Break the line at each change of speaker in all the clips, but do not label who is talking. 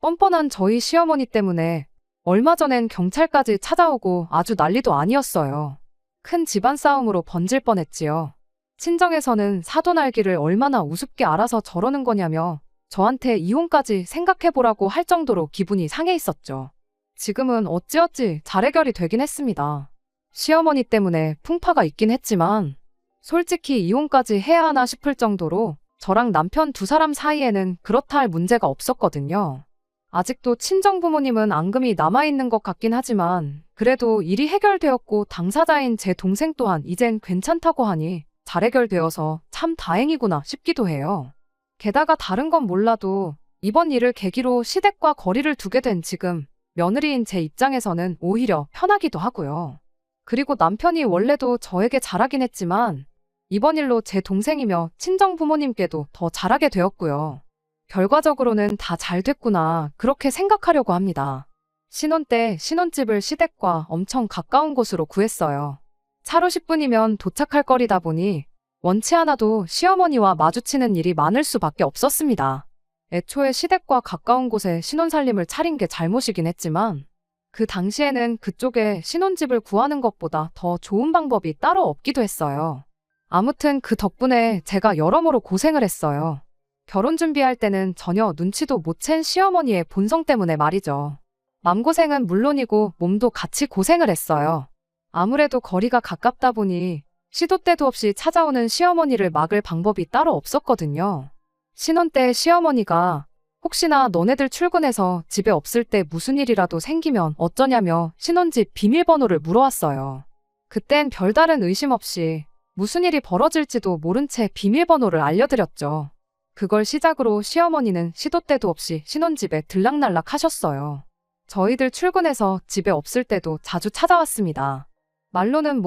뻔뻔한 저희 시어머니 때문에 얼마 전엔 경찰까지 찾아오고 아주 난리도 아니었어요. 큰 집안 싸움으로 번질 뻔했지요. 친정에서는 사돈 알기를 얼마나 우습게 알아서 저러는 거냐며 저한테 이혼까지 생각해보라고 할 정도로 기분이 상해 있었죠. 지금은 어찌어찌 잘 해결이 되긴 했습니다. 시어머니 때문에 풍파가 있긴 했지만 솔직히 이혼까지 해야 하나 싶을 정도로 저랑 남편 두 사람 사이에는 그렇다 할 문제가 없었거든요. 아직도 친정 부모님은 앙금이 남아있는 것 같긴 하지만 그래도 일이 해결되었고 당사자인 제 동생 또한 이젠 괜찮다고 하니 잘 해결되어서 참 다행이구나 싶기도 해요. 게다가 다른 건 몰라도 이번 일을 계기로 시댁과 거리를 두게 된 지금 며느리인 제 입장에서는 오히려 편하기도 하고요. 그리고 남편이 원래도 저에게 잘하긴 했지만 이번 일로 제 동생이며 친정 부모님께도 더 잘하게 되었고요. 결과적으로는 다 잘 됐구나 그렇게 생각하려고 합니다. 신혼 때 신혼집을 시댁과 엄청 가까운 곳으로 구했어요. 차로 10분이면 도착할 거리다 보니 원치 않아도 시어머니와 마주치는 일이 많을 수밖에 없었습니다. 애초에 시댁과 가까운 곳에 신혼살림을 차린 게 잘못이긴 했지만 그 당시에는 그쪽에 신혼집을 구하는 것보다 더 좋은 방법이 따로 없기도 했어요. 아무튼 그 덕분에 제가 여러모로 고생을 했어요. 결혼 준비할 때는 전혀 눈치도 못 챈 시어머니의 본성 때문에 말이죠. 맘고생은 물론이고 몸도 같이 고생을 했어요. 아무래도 거리가 가깝다 보니 시도 때도 없이 찾아오는 시어머니를 막을 방법이 따로 없었거든요. 신혼 때 시어머니가 혹시나 너네들 출근해서 집에 없을 때 무슨 일이라도 생기면 어쩌냐며 신혼집 비밀번호를 물어왔어요. 그땐 별다른 의심 없이 무슨 일이 벌어질지도 모른 채 비밀번호를 알려드렸죠. 그걸 시작으로 시어머니는 시도 때도 없이 신혼집에 들락날락 하셨어요. 저희들 출근해서 집에 없을 때도 자주 찾아왔습니다. 말로는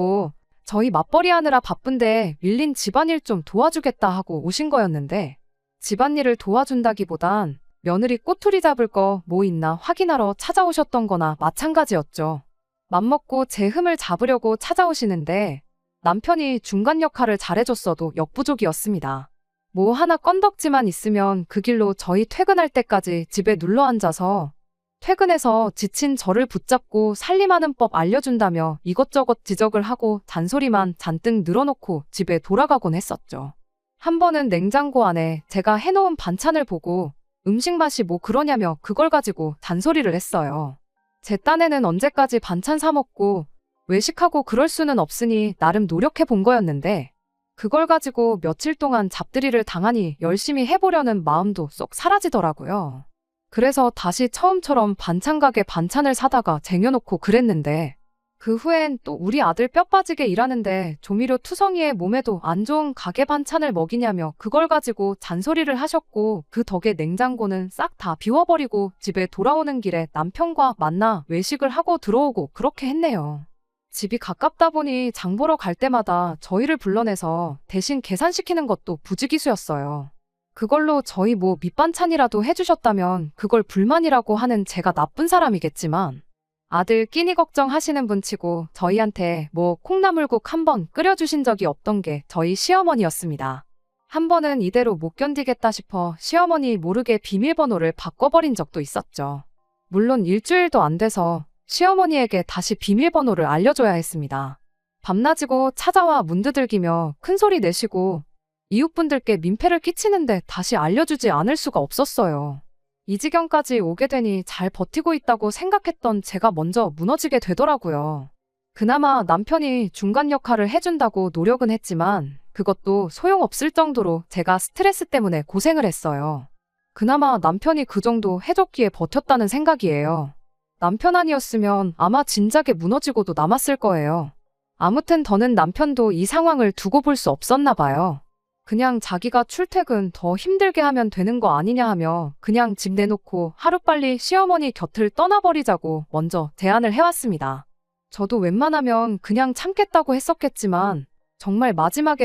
저희 맞벌이 하느라 바쁜데 밀린 집안일 좀 도와주겠다 하고 오신 거였는데 집안일을 도와준다기보단 며느리 꼬투리 잡을 거 뭐 있나 확인하러 찾아오셨던 거나 마찬가지였죠. 맘먹고 제 흠을 잡으려고 찾아오시는데 남편이 중간 역할을 잘해줬어도 역부족이었습니다. 뭐 하나 건덕지만 있으면 그 길로 저희 퇴근할 때까지 집에 눌러앉아서 퇴근해서 지친 저를 붙잡고 살림하는 법 알려준다며 이것저것 지적을 하고 잔소리만 잔뜩 늘어놓고 집에 돌아가곤 했었죠. 한 번은 냉장고 안에 제가 해놓은 반찬을 보고 음식 맛이 뭐 그러냐며 그걸 가지고 잔소리를 했어요. 제 딴에는 언제까지 반찬 사 먹고 외식하고 그럴 수는 없으니 나름 노력해 본 거였는데 그걸 가지고 며칠 동안 잡들이를 당하니 열심히 해보려는 마음도 쏙 사라지더라고요. 그래서 다시 처음처럼 반찬 가게 반찬을 사다가 쟁여놓고 그랬는데 그 후엔 또 우리 아들 뼈 빠지게 일하는데 조미료 투성이에 몸에도 안 좋은 가게 반찬을 먹이냐며 그걸 가지고 잔소리를 하셨고 그 덕에 냉장고는 싹 다 비워버리고 집에 돌아오는 길에 남편과 만나 외식을 하고 들어오고 그렇게 했네요. 집이 가깝다 보니 장 보러 갈 때마다 저희를 불러내서 대신 계산시키는 것도 부지기수였어요. 그걸로 저희 밑반찬이라도 해주셨다면 그걸 불만이라고 하는 제가 나쁜 사람이겠지만 아들 끼니 걱정하시는 분치고 저희한테 콩나물국 한 번 끓여주신 적이 없던 게 저희 시어머니였습니다. 한 번은 이대로 못 견디겠다 싶어 시어머니 모르게 비밀번호를 바꿔버린 적도 있었죠. 물론 일주일도 안 돼서 시어머니에게 다시 비밀번호를 알려줘야 했습니다. 밤낮이고 찾아와 문 두들기며 큰소리 내시고 이웃분들께 민폐를 끼치는데 다시 알려주지 않을 수가 없었어요. 이 지경까지 오게 되니 잘 버티고 있다고 생각했던 제가 먼저 무너지게 되더라고요. 그나마 남편이 중간 역할을 해준다고 노력은 했지만 그것도 소용없을 정도로 제가 스트레스 때문에 고생을 했어요. 그나마 남편이 그 정도 해줬기에 버텼다는 생각이에요. 남편 아니었으면 아마 진작에 무너지고도 남았을 거예요. 아무튼 더는 남편도 이 상황을 두고 볼 수 없었나 봐요. 그냥 자기가 출퇴근 더 힘들게 하면 되는 거 아니냐 하며 그냥 집 내놓고 하루빨리 시어머니 곁을 떠나버리자고 먼저 제안을 해왔습니다. 저도 웬만하면 그냥 참겠다고 했었겠지만 정말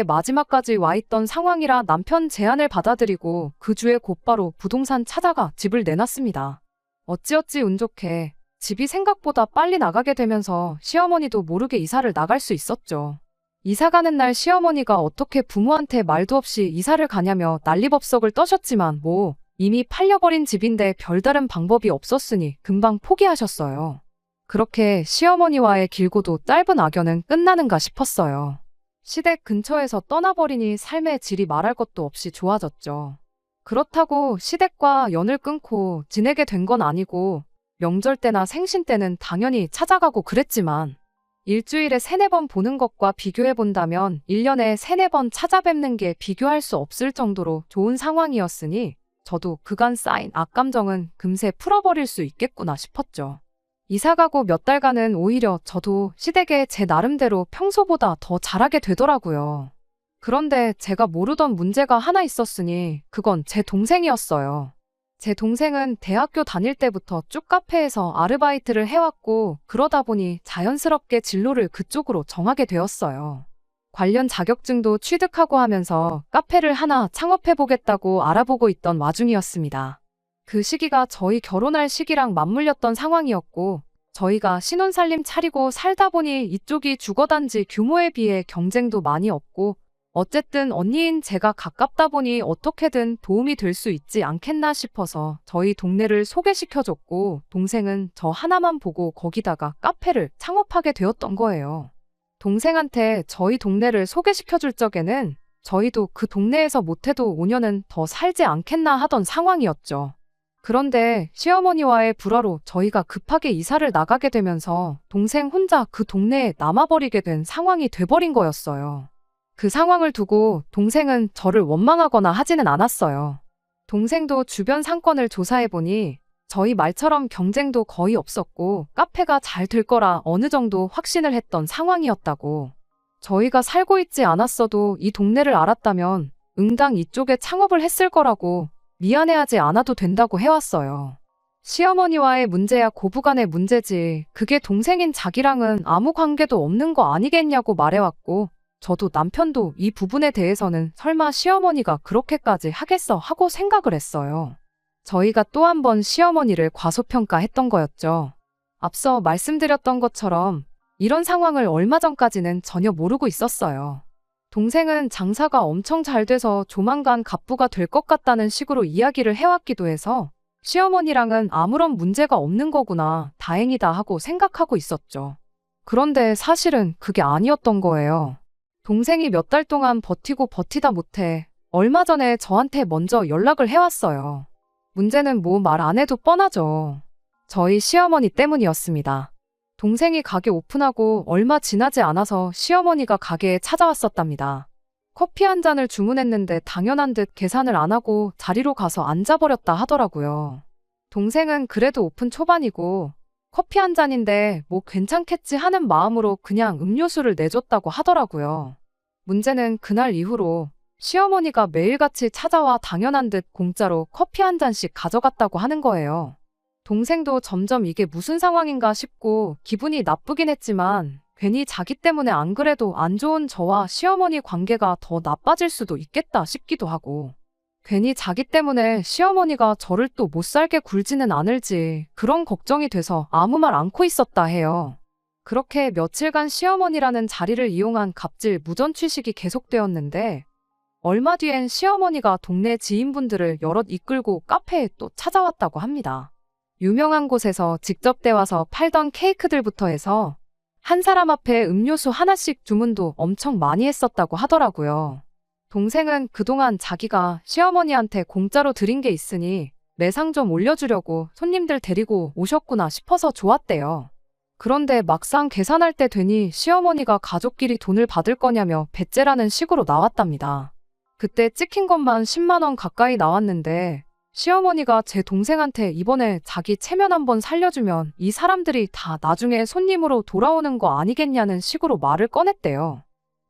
마지막까지 와있던 상황이라 남편 제안을 받아들이고 그 주에 곧바로 부동산 찾아가 집을 내놨습니다. 어찌어찌 운 좋게 집이 생각보다 빨리 나가게 되면서 시어머니도 모르게 이사를 나갈 수 있었죠. 이사 가는 날 시어머니가 어떻게 부모한테 말도 없이 이사를 가냐며 난리법석을 떠셨지만 이미 팔려버린 집인데 별다른 방법이 없었으니 금방 포기하셨어요. 그렇게 시어머니와의 길고도 짧은 악연은 끝나는가 싶었어요. 시댁 근처에서 떠나버리니 삶의 질이 말할 것도 없이 좋아졌죠. 그렇다고 시댁과 연을 끊고 지내게 된 건 아니고 명절 때나 생신 때는 당연히 찾아가고 그랬지만 일주일에 3-4번 보는 것과 비교해 본다면 1년에 3-4번 찾아뵙는 게 비교할 수 없을 정도로 좋은 상황이었으니 저도 그간 쌓인 악감정은 금세 풀어버릴 수 있겠구나 싶었죠. 이사가고 몇 달간은 오히려 저도 시댁에 제 나름대로 평소보다 더 잘하게 되더라고요. 그런데 제가 모르던 문제가 하나 있었으니 그건 제 동생이었어요. 제 동생은 대학교 다닐 때부터 쭉 카페에서 아르바이트를 해왔고 그러다 보니 자연스럽게 진로를 그쪽으로 정하게 되었어요. 관련 자격증도 취득하고 하면서 카페를 하나 창업해보겠다고 알아보고 있던 와중이었습니다. 그 시기가 저희 결혼할 시기랑 맞물렸던 상황이었고 저희가 신혼살림 차리고 살다 보니 이쪽이 주거단지 규모에 비해 경쟁도 많이 없고 어쨌든 언니인 제가 가깝다 보니 어떻게든 도움이 될 수 있지 않겠나 싶어서 저희 동네를 소개시켜줬고 동생은 저 하나만 보고 거기다가 카페를 창업하게 되었던 거예요. 동생한테 저희 동네를 소개시켜줄 적에는 저희도 그 동네에서 못해도 5년은 더 살지 않겠나 하던 상황이었죠. 그런데 시어머니와의 불화로 저희가 급하게 이사를 나가게 되면서 동생 혼자 그 동네에 남아버리게 된 상황이 돼버린 거였어요. 그 상황을 두고 동생은 저를 원망하거나 하지는 않았어요. 동생도 주변 상권을 조사해보니 저희 말처럼 경쟁도 거의 없었고 카페가 잘 될 거라 어느 정도 확신을 했던 상황이었다고. 저희가 살고 있지 않았어도 이 동네를 알았다면 응당 이쪽에 창업을 했을 거라고 미안해하지 않아도 된다고 해왔어요. 시어머니와의 문제야 고부간의 문제지 그게 동생인 자기랑은 아무 관계도 없는 거 아니겠냐고 말해왔고 저도 남편도 이 부분에 대해서는 설마 시어머니가 그렇게까지 하겠어 하고 생각을 했어요. 저희가 또 한 번 시어머니를 과소평가했던 거였죠. 앞서 말씀드렸던 것처럼 이런 상황을 얼마 전까지는 전혀 모르고 있었어요. 동생은 장사가 엄청 잘 돼서 조만간 갑부가 될 것 같다는 식으로 이야기를 해왔기도 해서 시어머니랑은 아무런 문제가 없는 거구나 다행이다 하고 생각하고 있었죠. 그런데 사실은 그게 아니었던 거예요. 동생이 몇 달 동안 버티고 버티다 못해 얼마 전에 저한테 먼저 연락을 해왔어요. 문제는 뭐 말 안 해도 뻔하죠. 저희 시어머니 때문이었습니다. 동생이 가게 오픈하고 얼마 지나지 않아서 시어머니가 가게에 찾아왔었답니다. 커피 한 잔을 주문했는데 당연한 듯 계산을 안 하고 자리로 가서 앉아버렸다 하더라고요. 동생은 그래도 오픈 초반이고 커피 한 잔인데 뭐 괜찮겠지 하는 마음으로 그냥 음료수를 내줬다고 하더라고요. 문제는 그날 이후로 시어머니가 매일같이 찾아와 당연한 듯 공짜로 커피 한 잔씩 가져갔다고 하는 거예요. 동생도 점점 이게 무슨 상황인가 싶고 기분이 나쁘긴 했지만 괜히 자기 때문에 안 그래도 안 좋은 저와 시어머니 관계가 더 나빠질 수도 있겠다 싶기도 하고 괜히 자기 때문에 시어머니가 저를 또 못 살게 굴지는 않을지 그런 걱정이 돼서 아무 말 않고 있었다 해요. 그렇게 며칠간 시어머니라는 자리를 이용한 갑질 무전취식이 계속되었는데 얼마 뒤엔 시어머니가 동네 지인분들을 여럿 이끌고 카페에 또 찾아왔다고 합니다. 유명한 곳에서 직접 떼와서 팔던 케이크들부터 해서 한 사람 앞에 음료수 하나씩 주문도 엄청 많이 했었다고 하더라고요. 동생은 그동안 자기가 시어머니한테 공짜로 드린 게 있으니 매상 좀 올려주려고 손님들 데리고 오셨구나 싶어서 좋았대요. 그런데 막상 계산할 때 되니 시어머니가 가족끼리 돈을 받을 거냐며 배째라는 식으로 나왔답니다. 그때 찍힌 것만 10만 원 가까이 나왔는데 시어머니가 제 동생한테 이번에 자기 체면 한번 살려주면 이 사람들이 다 나중에 손님으로 돌아오는 거 아니겠냐는 식으로 말을 꺼냈대요.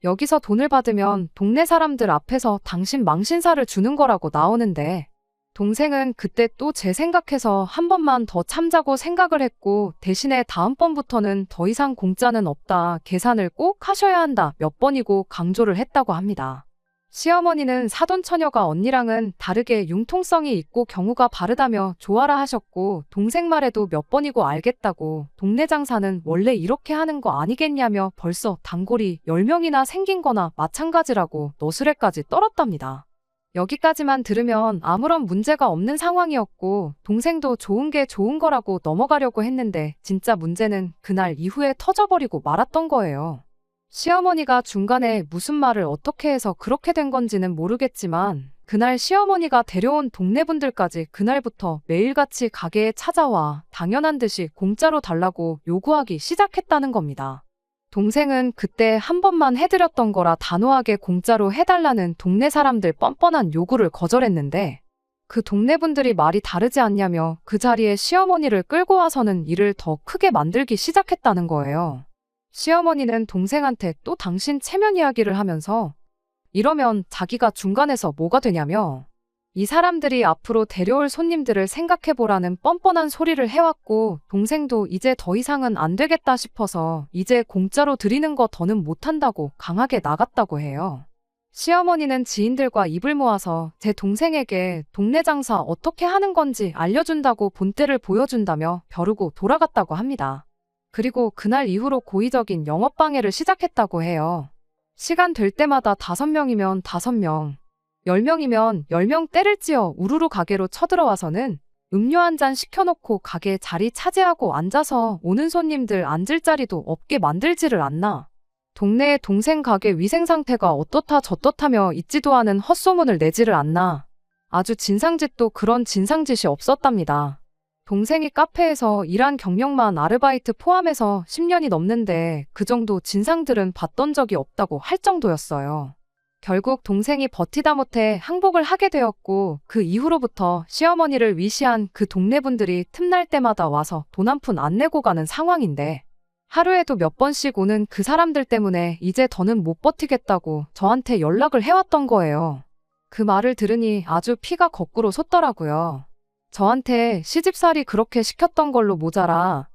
여기서 돈을 받으면 동네 사람들 앞에서 당신 망신사를 주는 거라고 나오는데 동생은 그때 또 제 생각해서 한 번만 더 참자고 생각을 했고 대신에 다음번부터는 더 이상 공짜는 없다. 계산을 꼭 하셔야 한다. 몇 번이고 강조를 했다고 합니다. 시어머니는 사돈 처녀가 언니랑은 다르게 융통성이 있고 경우가 바르다며 좋아라 하셨고 동생 말에도 몇 번이고 알겠다고 동네 장사는 원래 이렇게 하는 거 아니겠냐며 벌써 단골이 10명이나 생긴 거나 마찬가지라고 너스레까지 떨었답니다. 여기까지만 들으면 아무런 문제가 없는 상황이었고 동생도 좋은 게 좋은 거라고 넘어가려고 했는데 진짜 문제는 그날 이후에 터져버리고 말았던 거예요. 시어머니가 중간에 무슨 말을 어떻게 해서 그렇게 된 건지는 모르겠지만 그날 시어머니가 데려온 동네 분들까지 그날부터 매일같이 가게에 찾아와 당연한 듯이 공짜로 달라고 요구하기 시작했다는 겁니다. 동생은 그때 한 번만 해드렸던 거라 단호하게 공짜로 해달라는 동네 사람들 뻔뻔한 요구를 거절했는데 그 동네 분들이 말이 다르지 않냐며 그 자리에 시어머니를 끌고 와서는 일을 더 크게 만들기 시작했다는 거예요. 시어머니는 동생한테 또 당신 체면 이야기를 하면서 이러면 자기가 중간에서 뭐가 되냐며 이 사람들이 앞으로 데려올 손님들을 생각해보라는 뻔뻔한 소리를 해왔고 동생도 이제 더 이상은 안 되겠다 싶어서 이제 공짜로 드리는 거 더는 못한다고 강하게 나갔다고 해요. 시어머니는 지인들과 입을 모아서 제 동생에게 동네 장사 어떻게 하는 건지 알려준다고 본때를 보여준다며 벼르고 돌아갔다고 합니다. 그리고 그날 이후로 고의적인 영업방해를 시작했다고 해요. 시간 될 때마다 5명이면 5명, 10명이면 10명 때를 찌어 우르르 가게로 쳐들어와서는 음료 한 잔 시켜놓고 가게 자리 차지하고 앉아서 오는 손님들 앉을 자리도 없게 만들지를 않나. 동네에 동생 가게 위생 상태가 어떻다 저떻다며 있지도 않은 헛소문을 내지를 않나. 아주 진상짓도 그런 진상짓이 없었답니다. 동생이 카페에서 일한 경력만 아르바이트 포함해서 10년이 넘는데 그 정도 진상들은 봤던 적이 없다고 할 정도였어요. 결국 동생이 버티다 못해 항복을 하게 되었고 그 이후로부터 시어머니를 위시한 그 동네 분들이 틈날 때마다 와서 돈 한 푼 안 내고 가는 상황인데 하루에도 몇 번씩 오는 그 사람들 때문에 이제 더는 못 버티겠다고 저한테 연락을 해왔던 거예요. 그 말을 들으니 아주 피가 거꾸로 솟더라고요. 저한테 시집살이 그렇게 시켰던 걸로 모자라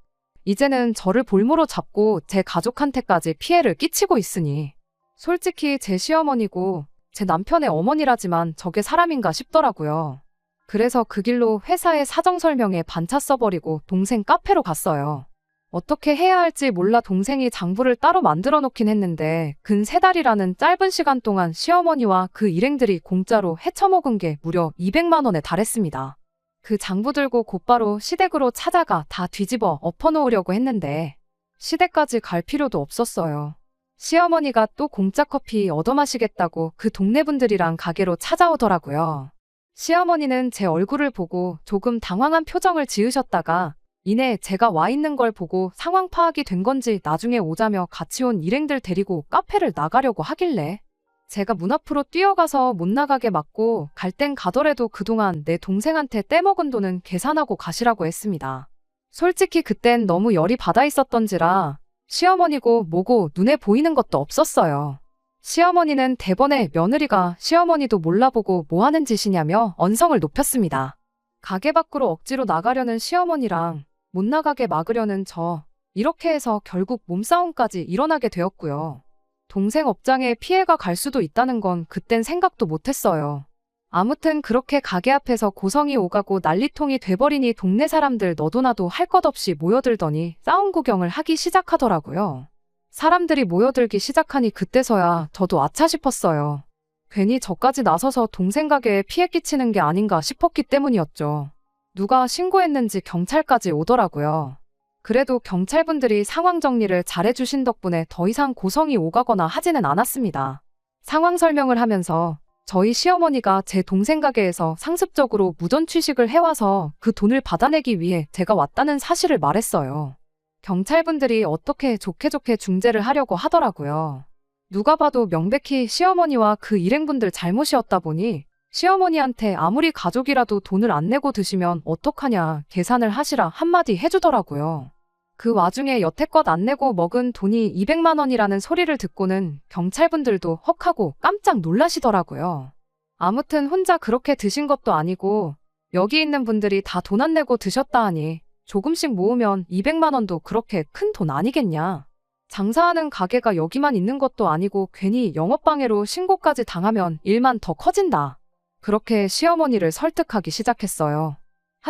이제는 저를 볼모로 잡고 제 가족한테까지 피해를 끼치고 있으니 솔직히 제 시어머니고 제 남편의 어머니라지만 저게 사람인가 싶더라고요. 그래서 그 길로 회사에 사정 설명에 반차 써버리고 동생 카페로 갔어요. 어떻게 해야 할지 몰라 동생이 장부를 따로 만들어 놓긴 했는데 근 3달이라는 짧은 시간 동안 시어머니와 그 일행들이 공짜로 헤쳐먹은 게 무려 200만 원에 달했습니다. 그 장부 들고 곧바로 시댁으로 찾아가 다 뒤집어 엎어놓으려고 했는데 시댁까지 갈 필요도 없었어요. 시어머니가 또 공짜 커피 얻어마시겠다고 그 동네 분들이랑 가게로 찾아오더라고요. 시어머니는 제 얼굴을 보고 조금 당황한 표정을 지으셨다가 이내 제가 와 있는 걸 보고 상황 파악이 된 건지 나중에 오자며 같이 온 일행들 데리고 카페를 나가려고 하길래 제가 문 앞으로 뛰어가서 못 나가게 막고 갈 땐 가더라도 그동안 내 동생한테 떼먹은 돈은 계산하고 가시라고 했습니다. 솔직히 그땐 너무 열이 받아 있었던지라 시어머니고 뭐고 눈에 보이는 것도 없었어요. 시어머니는 대번에 며느리가 시어머니도 몰라보고 뭐 하는 짓이냐며 언성을 높였습니다. 가게 밖으로 억지로 나가려는 시어머니랑 못 나가게 막으려는 저, 이렇게 해서 결국 몸싸움까지 일어나게 되었고요. 동생 업장에 피해가 갈 수도 있다는 건 그땐 생각도 못했어요. 아무튼 그렇게 가게 앞에서 고성이 오가고 난리통이 돼버리니 동네 사람들 너도나도 할 것 없이 모여들더니 싸움 구경을 하기 시작하더라고요. 사람들이 모여들기 시작하니 그때서야 저도 아차 싶었어요. 괜히 저까지 나서서 동생 가게에 피해 끼치는 게 아닌가 싶었기 때문이었죠. 누가 신고했는지 경찰까지 오더라고요. 그래도 경찰분들이 상황 정리를 잘해주신 덕분에 더 이상 고성이 오가거나 하지는 않았습니다. 상황 설명을 하면서 저희 시어머니가 제 동생 가게에서 상습적으로 무전 취식을 해와서 그 돈을 받아내기 위해 제가 왔다는 사실을 말했어요. 경찰분들이 어떻게 좋게 중재를 하려고 하더라고요. 누가 봐도 명백히 시어머니와 그 일행분들 잘못이었다 보니 시어머니한테 아무리 가족이라도 돈을 안 내고 드시면 어떡하냐 계산을 하시라 한마디 해주더라고요. 그 와중에 여태껏 안 내고 먹은 돈이 200만 원이라는 소리를 듣고는 경찰분들도 헉하고 깜짝 놀라시더라고요. 아무튼 혼자 그렇게 드신 것도 아니고 여기 있는 분들이 다 돈 안 내고 드셨다 하니 조금씩 모으면 200만 원도 그렇게 큰 돈 아니겠냐. 장사하는 가게가 여기만 있는 것도 아니고 괜히 영업방해로 신고까지 당하면 일만 더 커진다. 그렇게 시어머니를 설득하기 시작했어요.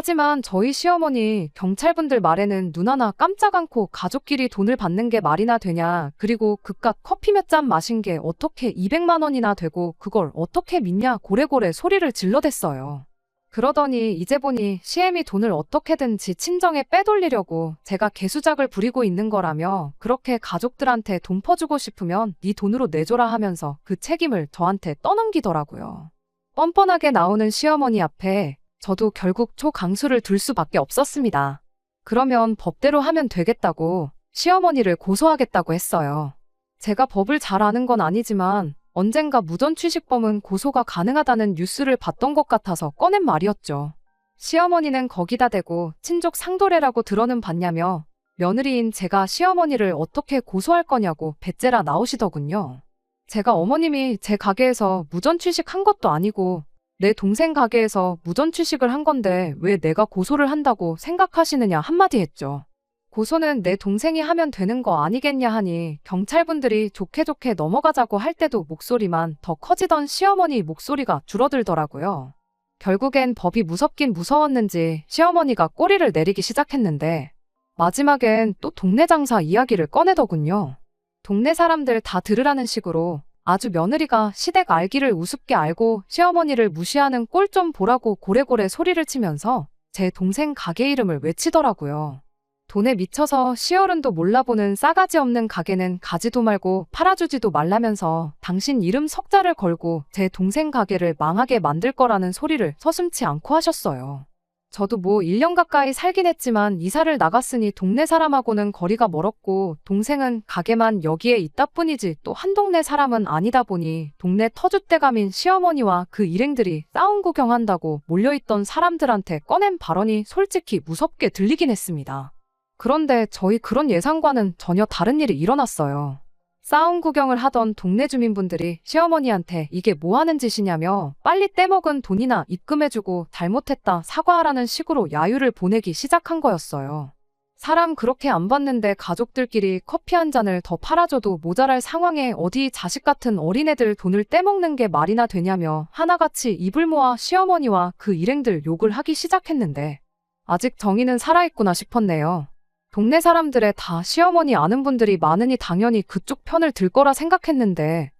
하지만 저희 시어머니 경찰분들 말에는 눈 하나 깜짝 않고 가족끼리 돈을 받는 게 말이나 되냐. 그리고 그깟 커피 몇 잔 마신 게 어떻게 200만 원이나 되고 그걸 어떻게 믿냐 고래고래 소리를 질러댔어요. 그러더니 이제 보니 시엠이 돈을 어떻게든지 친정에 빼돌리려고 제가 개수작을 부리고 있는 거라며 그렇게 가족들한테 돈 퍼주고 싶으면 네 돈으로 내줘라 하면서 그 책임을 저한테 떠넘기더라고요. 뻔뻔하게 나오는 시어머니 앞에 저도 결국 초강수를 둘 수밖에 없었습니다. 그러면 법대로 하면 되겠다고 시어머니를 고소하겠다고 했어요. 제가 법을 잘 아는 건 아니지만 언젠가 무전취식범은 고소가 가능하다는 뉴스를 봤던 것 같아서 꺼낸 말이었죠. 시어머니는 거기다 대고 친족 상도례라고 들어는 봤냐며 며느리인 제가 시어머니를 어떻게 고소할 거냐고 배째라 나오시더군요. 제가 어머님이 제 가게에서 무전취식한 것도 아니고 내 동생 가게에서 무전취식을 한 건데 왜 내가 고소를 한다고 생각하시느냐 한마디 했죠. 고소는 내 동생이 하면 되는 거 아니겠냐 하니 경찰분들이 좋게 좋게 넘어가자고 할 때도 목소리만 더 커지던 시어머니 목소리가 줄어들더라고요. 결국엔 법이 무섭긴 무서웠는지 시어머니가 꼬리를 내리기 시작했는데 마지막엔 또 동네 장사 이야기를 꺼내더군요. 동네 사람들 다 들으라는 식으로 아주 며느리가 시댁 알기를 우습게 알고 시어머니를 무시하는 꼴 좀 보라고 고래고래 소리를 치면서 제 동생 가게 이름을 외치더라고요. 돈에 미쳐서 시어른도 몰라보는 싸가지 없는 가게는 가지도 말고 팔아주지도 말라면서 당신 이름 석자를 걸고 제 동생 가게를 망하게 만들 거라는 소리를 서슴지 않고 하셨어요. 저도 뭐 1년 가까이 살긴 했지만 이사를 나갔으니 동네 사람하고는 거리가 멀었고 동생은 가게만 여기에 있다 뿐이지 또 한 동네 사람은 아니다 보니 동네 터줏대감인 시어머니와 그 일행들이 싸움 구경한다고 몰려있던 사람들한테 꺼낸 발언이 솔직히 무섭게 들리긴 했습니다. 그런데 저희 그런 예상과는 전혀 다른 일이 일어났어요. 싸움 구경을 하던 동네 주민분들이 시어머니한테 이게 뭐 하는 짓이냐며 빨리 떼먹은 돈이나 입금해주고 잘못했다 사과하라는 식으로 야유를 보내기 시작한 거였어요. 사람 그렇게 안 봤는데 가족들끼리 커피 한 잔을 더 팔아줘도 모자랄 상황에 어디 자식 같은 어린애들 돈을 떼먹는 게 말이나 되냐며 하나같이 입을 모아 시어머니와 그 일행들 욕을 하기 시작했는데 아직 정의는 살아있구나 싶었네요. 동네 사람들의 다 시어머니 아는 분들이 많으니 당연히 그쪽 편을 들 거라 생각했는데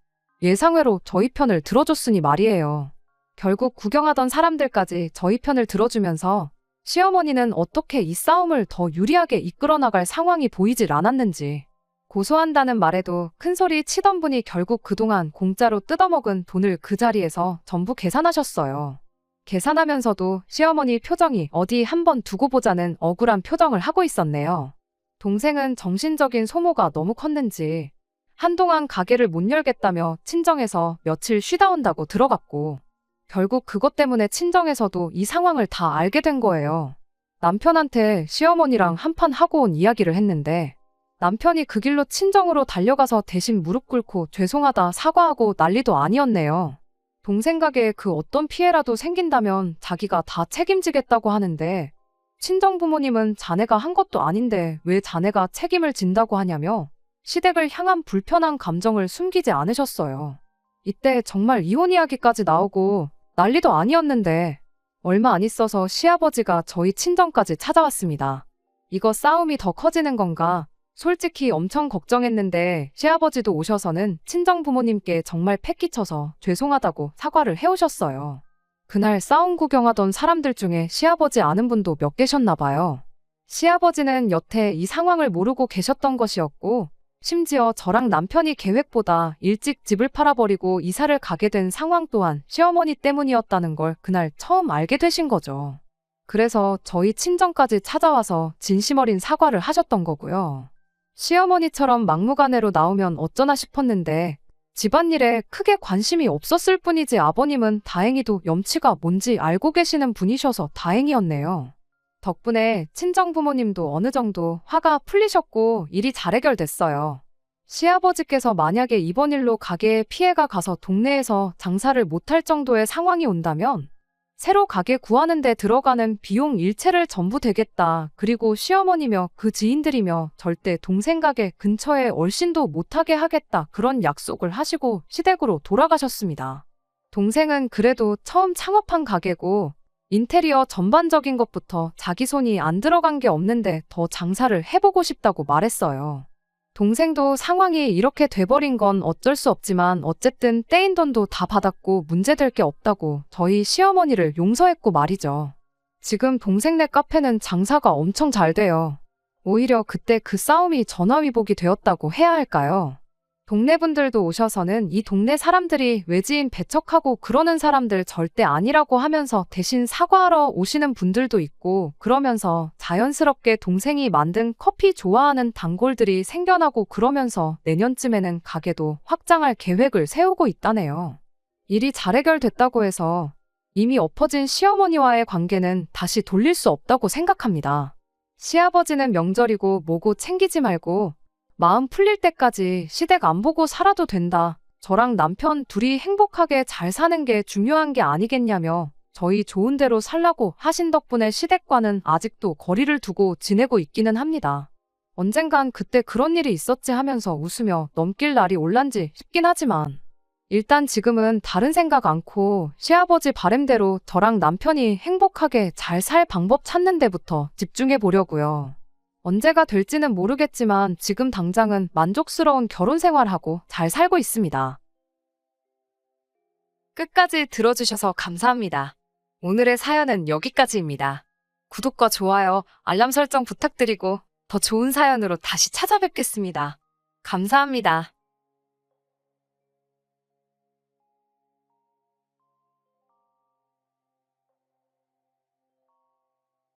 예상외로 저희 편을 들어줬으니 말이에요. 결국 구경하던 사람들까지 저희 편을 들어주면서 시어머니는 어떻게 이 싸움을 더 유리하게 이끌어 나갈 상황이 보이질 않았는지 고소한다는 말에도 큰 소리 치던 분이 결국 그동안 공짜로 뜯어먹은 돈을 그 자리에서 전부 계산하셨어요. 계산하면서도 시어머니 표정이 어디 한번 두고 보자는 억울한 표정을 하고 있었네요. 동생은 정신적인 소모가 너무 컸는지 한동안 가게를 못 열겠다며 친정에서 며칠 쉬다 온다고 들어갔고 결국 그것 때문에 친정에서도 이 상황을 다 알게 된 거예요. 남편한테 시어머니랑 한판 하고 온 이야기를 했는데 남편이 그 길로 친정으로 달려가서 대신 무릎 꿇고 죄송하다 사과하고 난리도 아니었네요. 동생 가게에 그 어떤 피해라도 생긴다면 자기가 다 책임지겠다고 하는데 친정 부모님은 자네가 한 것도 아닌데 왜 자네가 책임을 진다고 하냐며 시댁을 향한 불편한 감정을 숨기지 않으셨어요. 이때 정말 이혼 이야기까지 나오고 난리도 아니었는데 얼마 안 있어서 시아버지가 저희 친정까지 찾아왔습니다. 이거 싸움이 더 커지는 건가? 솔직히 엄청 걱정했는데 시아버지도 오셔서는 친정 부모님께 정말 패기쳐서 죄송하다고 사과를 해오셨어요. 그날 싸움 구경하던 사람들 중에 시아버지 아는 분도 몇 계셨나 봐요. 시아버지는 여태 이 상황을 모르고 계셨던 것이었고 심지어 저랑 남편이 계획보다 일찍 집을 팔아버리고 이사를 가게 된 상황 또한 시어머니 때문이었다는 걸 그날 처음 알게 되신 거죠. 그래서 저희 친정까지 찾아와서 진심 어린 사과를 하셨던 거고요. 시어머니처럼 막무가내로 나오면 어쩌나 싶었는데 집안일에 크게 관심이 없었을 뿐이지 아버님은 다행히도 염치가 뭔지 알고 계시는 분이셔서 다행이었네요. 덕분에 친정부모님도 어느 정도 화가 풀리셨고 일이 잘 해결됐어요. 시아버지께서 만약에 이번 일로 가게에 피해가 가서 동네에서 장사를 못할 정도의 상황이 온다면 새로 가게 구하는 데 들어가는 비용 일체를 전부 대겠다. 그리고 시어머니며 그 지인들이며 절대 동생 가게 근처에 얼씬도 못하게 하겠다. 그런 약속을 하시고 시댁으로 돌아가셨습니다. 동생은 그래도 처음 창업한 가게고 인테리어 전반적인 것부터 자기 손이 안 들어간 게 없는데 더 장사를 해보고 싶다고 말했어요. 동생도 상황이 이렇게 돼버린 건 어쩔 수 없지만 어쨌든 떼인 돈도 다 받았고 문제될 게 없다고 저희 시어머니를 용서했고 말이죠. 지금 동생네 카페는 장사가 엄청 잘 돼요. 오히려 그때 그 싸움이 전화위복이 되었다고 해야 할까요? 동네 분들도 오셔서는 이 동네 사람들이 외지인 배척하고 그러는 사람들 절대 아니라고 하면서 대신 사과하러 오시는 분들도 있고 그러면서 자연스럽게 동생이 만든 커피 좋아하는 단골들이 생겨나고 그러면서 내년쯤에는 가게도 확장할 계획을 세우고 있다네요. 일이 잘 해결됐다고 해서 이미 엎어진 시어머니와의 관계는 다시 돌릴 수 없다고 생각합니다. 시아버지는 명절이고 뭐고 챙기지 말고 마음 풀릴 때까지 시댁 안 보고 살아도 된다. 저랑 남편 둘이 행복하게 잘 사는 게 중요한 게 아니겠냐며 저희 좋은 대로 살라고 하신 덕분에 시댁과는 아직도 거리를 두고 지내고 있기는 합니다. 언젠간 그때 그런 일이 있었지 하면서 웃으며 넘길 날이 올란지 싶긴 하지만 일단 지금은 다른 생각 않고 시아버지 바램대로 저랑 남편이 행복하게 잘 살 방법 찾는 데부터 집중해 보려고요. 언제가 될지는 모르겠지만 지금 당장은 만족스러운 결혼 생활하고 잘 살고 있습니다. 끝까지 들어주셔서 감사합니다. 오늘의 사연은 여기까지입니다. 구독과 좋아요, 알람 설정 부탁드리고 더 좋은 사연으로 다시 찾아뵙겠습니다. 감사합니다.